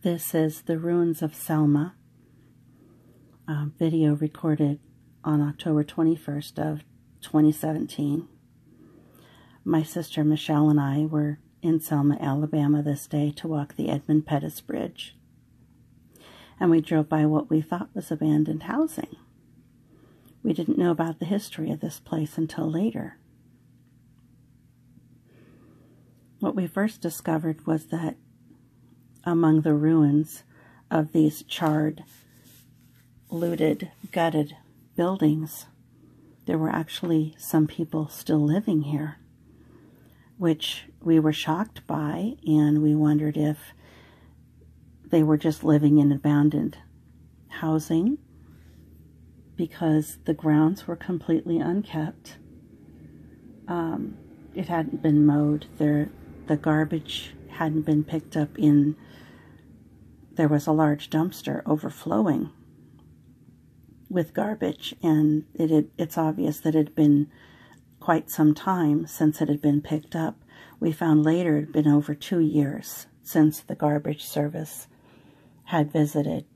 This is the ruins of Selma, video recorded on October 21st of 2017. My sister Michelle and I were in Selma, Alabama this day to walk the Edmund Pettus Bridge. And we drove by what we thought was abandoned housing. We didn't know about the history of this place until later. What we first discovered was that among the ruins of these charred, looted, gutted buildings, there were actually some people still living here, which we were shocked by, and we wondered if they were just living in abandoned housing because the grounds were completely unkept. It hadn't been mowed. The garbage hadn't been picked up in. There was a large dumpster overflowing with garbage, and it's obvious that it had been quite some time since it had been picked up. We found later it had been over 2 years since the garbage service had visited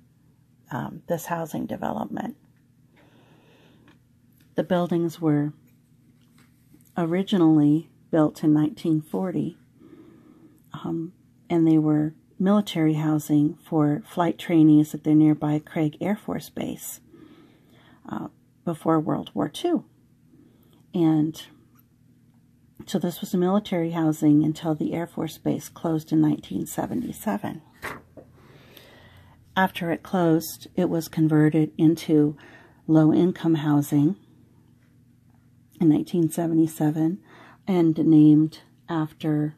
this housing development. The buildings were originally built in 1940, and they were military housing for flight trainees at the nearby Craig Air Force Base before World War II. And so this was a military housing until the Air Force Base closed in 1977. After it closed, it was converted into low-income housing in 1977 and named after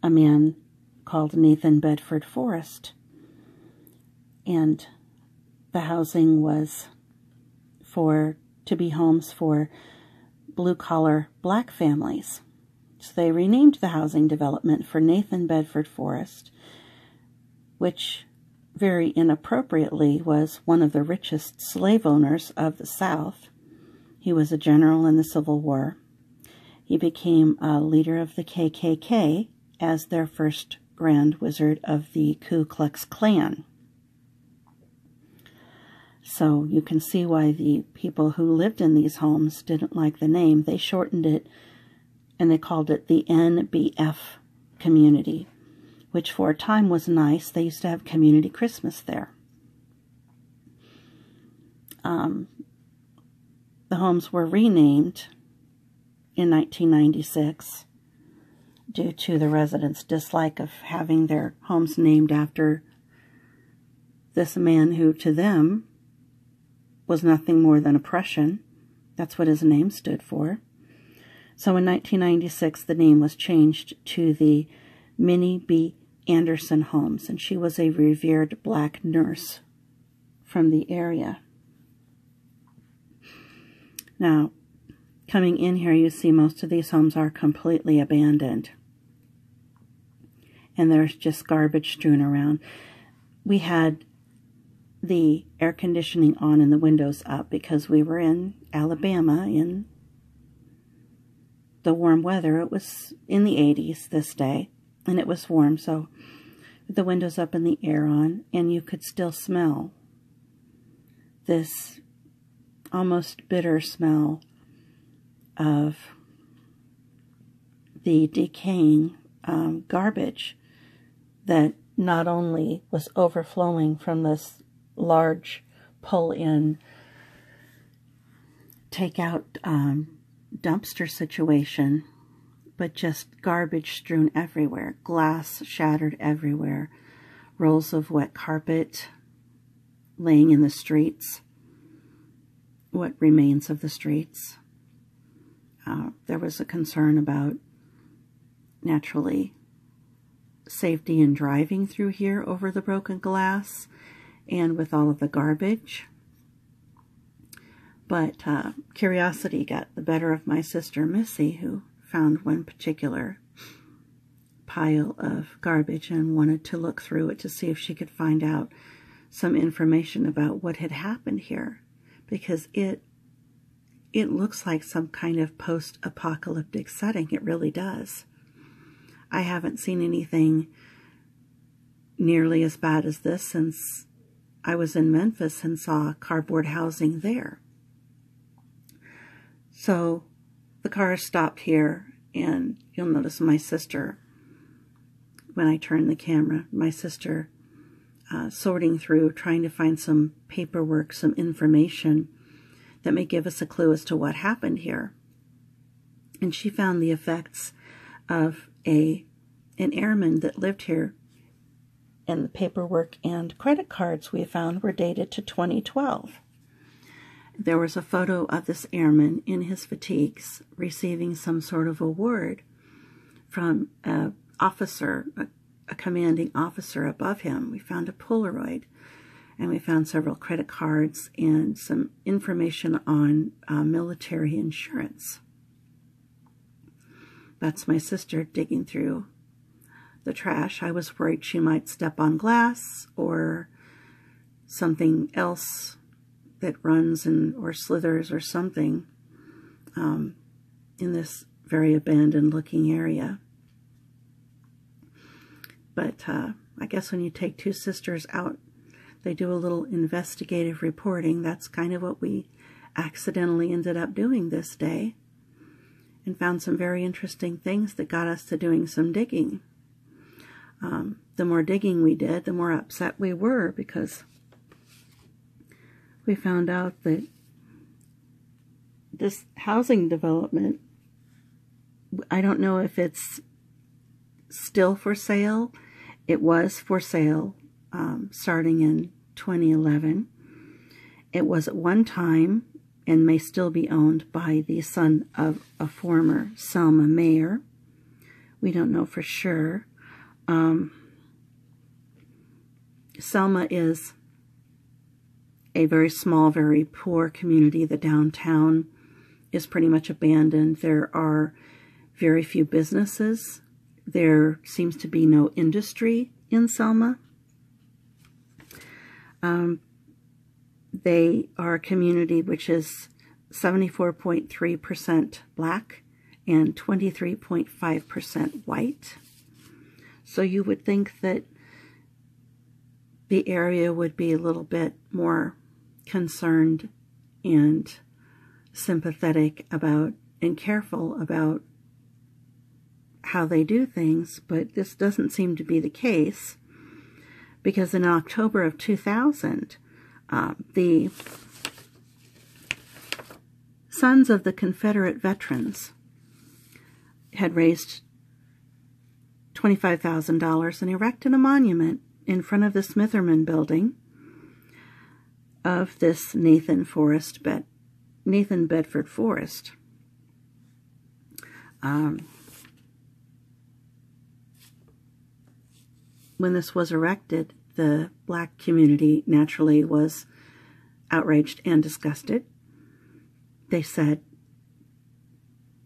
a man called Nathan Bedford Forrest. And the housing was to be homes for blue-collar black families. So they renamed the housing development for Nathan Bedford Forrest, which very inappropriately was one of the richest slave owners of the South. He was a general in the Civil War. He became a leader of the KKK as their first Grand Wizard of the Ku Klux Klan. So you can see why the people who lived in these homes didn't like the name. They shortened it and they called it the NBF community, which for a time was nice. They used to have community Christmas there. The homes were renamed in 1996 due to the residents' dislike of having their homes named after this man who, to them, was nothing more than oppression. That's what his name stood for. So in 1996, the name was changed to the Minnie B. Anderson Homes, and she was a revered black nurse from the area. Now, coming in here, you see most of these homes are completely abandoned. And there's just garbage strewn around. We had the air conditioning on and the windows up because we were in Alabama in the warm weather. It was in the 80s this day, and it was warm, so the windows up and the air on, and you could still smell this almost bitter smell of the decaying garbage that not only was overflowing from this large pull-in take-out dumpster situation, but just garbage strewn everywhere, glass shattered everywhere, rolls of wet carpet laying in the streets, what remains of the streets. There was a concern about, naturally, safety in driving through here over the broken glass and with all of the garbage. But curiosity got the better of my sister Missy, who found one particular pile of garbage and wanted to look through it to see if she could find out some information about what had happened here, because it looks like some kind of post-apocalyptic setting. It really does. I haven't seen anything nearly as bad as this since I was in Memphis and saw cardboard housing there. So the car stopped here, and you'll notice my sister, when I turn the camera, my sister sorting through, trying to find some paperwork, some information that may give us a clue as to what happened here. And she found the effects of an airman that lived here, and the paperwork and credit cards we found were dated to 2012. There was a photo of this airman in his fatigues receiving some sort of award from an officer, a commanding officer above him. We found a Polaroid, and we found several credit cards and some information on military insurance. That's my sister digging through the trash. I was worried she might step on glass or something else that runs or slithers or something in this very abandoned looking area. But I guess when you take two sisters out, they do a little investigative reporting. That's kind of what we accidentally ended up doing this day, and found some very interesting things that got us to doing some digging. The more digging we did, the more upset we were, because we found out that this housing development, I don't know if it's still for sale. It was for sale starting in 2011. It was at one time, and may still be owned by the son of a former Selma mayor. We don't know for sure. Selma is a very small, very poor community. The downtown is pretty much abandoned. There are very few businesses. There seems to be no industry in Selma. They are a community which is 74.3% black and 23.5% white. So you would think that the area would be a little bit more concerned and sympathetic about and careful about how they do things, but this doesn't seem to be the case, because in October of 2000, the Sons of the Confederate Veterans had raised $25,000 and erected a monument in front of the Smitherman building of this Nathan Bedford Forrest. When this was erected, the black community naturally was outraged and disgusted. They said,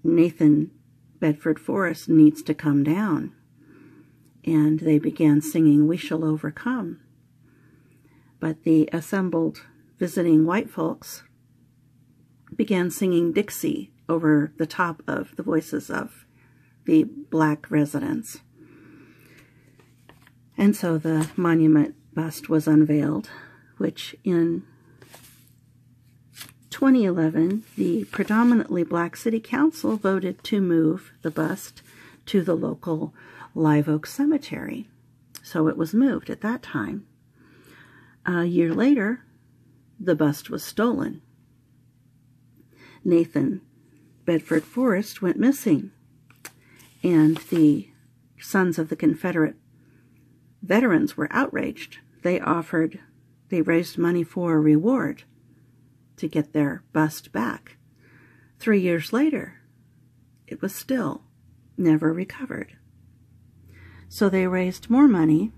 Nathan Bedford Forrest needs to come down. And they began singing, "We Shall Overcome." But the assembled visiting white folks began singing Dixie over the top of the voices of the black residents. And so the monument bust was unveiled, which in 2011, the predominantly black city council voted to move the bust to the local Live Oak Cemetery. So it was moved at that time. A year later, the bust was stolen. Nathan Bedford Forrest went missing, and the Sons of the Confederate Veterans were outraged. They raised money for a reward to get their bust back. 3 years later, it was still never recovered. So they raised more money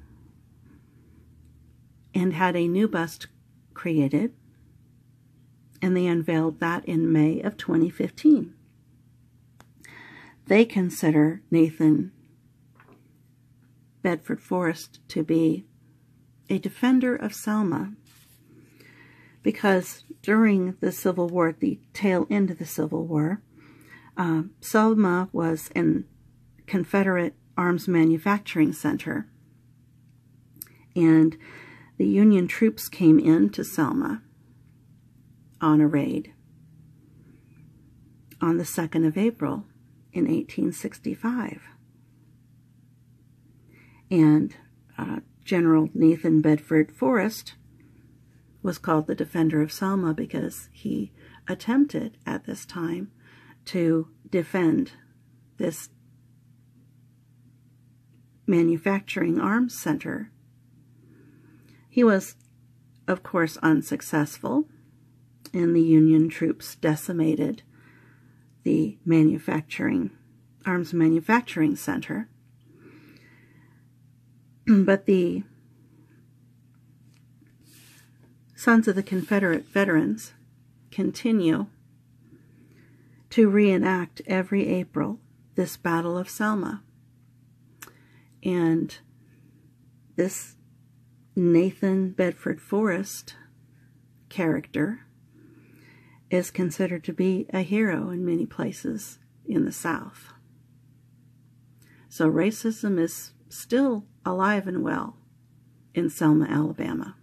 and had a new bust created, and they unveiled that in May of 2015. They consider Nathan Bedford Forrest to be a defender of Selma, because during the Civil War, at the tail end of the Civil War, Selma was a Confederate arms manufacturing center, And the Union troops came into Selma on a raid on the 2nd of April in 1865. And General Nathan Bedford Forrest was called the Defender of Selma because he attempted at this time to defend this manufacturing arms center. He was, of course, unsuccessful, and the Union troops decimated the arms manufacturing center. But the Sons of the Confederate Veterans continue to reenact every April this Battle of Selma. And this Nathan Bedford Forrest character is considered to be a hero in many places in the South. So racism is still alive and well in Selma, Alabama.